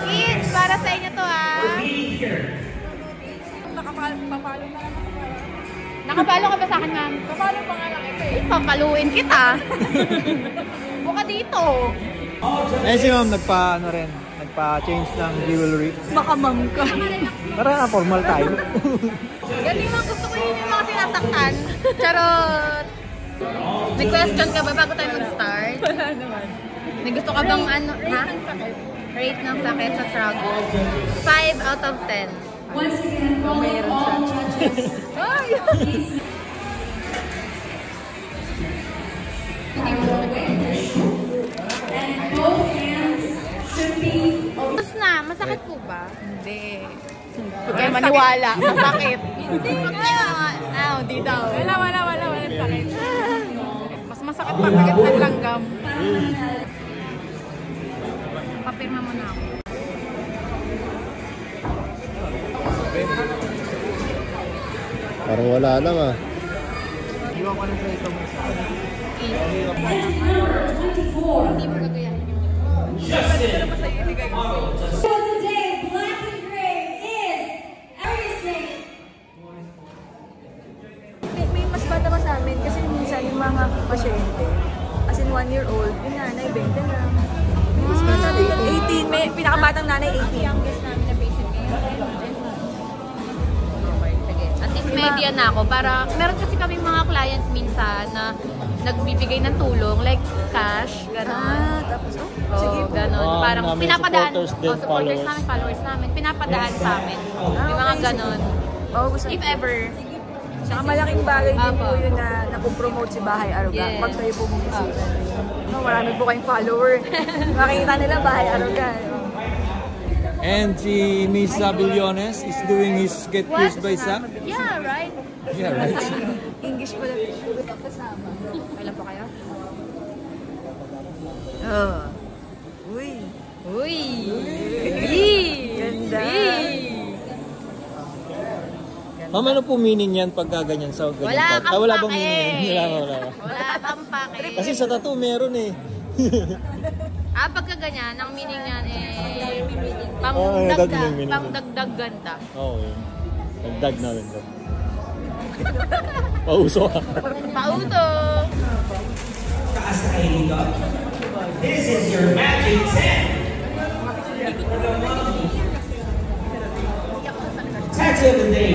Kids, para sa inyo to Nakapalo na lang ako. Nakapalo ka ba sa akin, ma'am? Papalo pa nga lang ito eh. Papaluin kita. Buka dito. Eh si ma'am nagpa-change ng jewelry. Baka ma'am ka. Para formal tayo. Galing lang, gusto ko yun yung mga sinasaktan. Charot. May question ka ba bago tayo mag-start? Wala naman. May gusto ka bang ano, ha? Rate ng sakit sa struggle. 5 out of 10. Once again, follow all judges. And both hands should be over. Tapos na, masakit po ba? Hindi. Huwag kayo maniwala, masakit. Hindi. Hindi daw. Wala sakit. Mas masakit pa kahit ng langgam. Papirma mo na ako. Parang wala lang ah. Number 24. Hindi mo gagayahin yun. So today, black and gray is Aries name. May mas bata pa sa amin kasi minsan yung mga pasyente, as in 1-year-old, yung nanay, 20 na. Mas bata din, 18, may pinakabatang nanay, 18. Youngest namin na patient ngayon. At least media na ako para, meron kasi kami mga client minsan na nagbibigay ng tulong, like cash, gano'n. Tapos, Sige po. Gano'n. Parang namin pinapadaan. supporters din, Followers namin. Pinapadaan sa amin. Yung mga gano'n. If ever. Saka malaking bagay din Apo. po yun na napopromote si Bahay Aruga. Yes. Pag kayo po bumisita. No, marami po kayong follower. Makikita nila Bahay Aruga. And si Miss Zabillones is doing his Get Pierced by Sam. Yeah, right? Yeah, right. English po lang. Kasama. Kailan po kayo? Uy. Uy! Ganda. Ma'am, ano po meaning yan pagka ganyan sa ganyan? Wala kang Wala pake. bang meaning yan? Wala. Wala kang pake. Kasi sa tattoo meron eh. Pagka ganyan, ang meaning niyan eh meaning. pangdagdag ganda. Oo, yun. Nagdag na rin. Pauso ka. Pauso! Taas na kayo dito. This is your magic 10. Taxi of the day.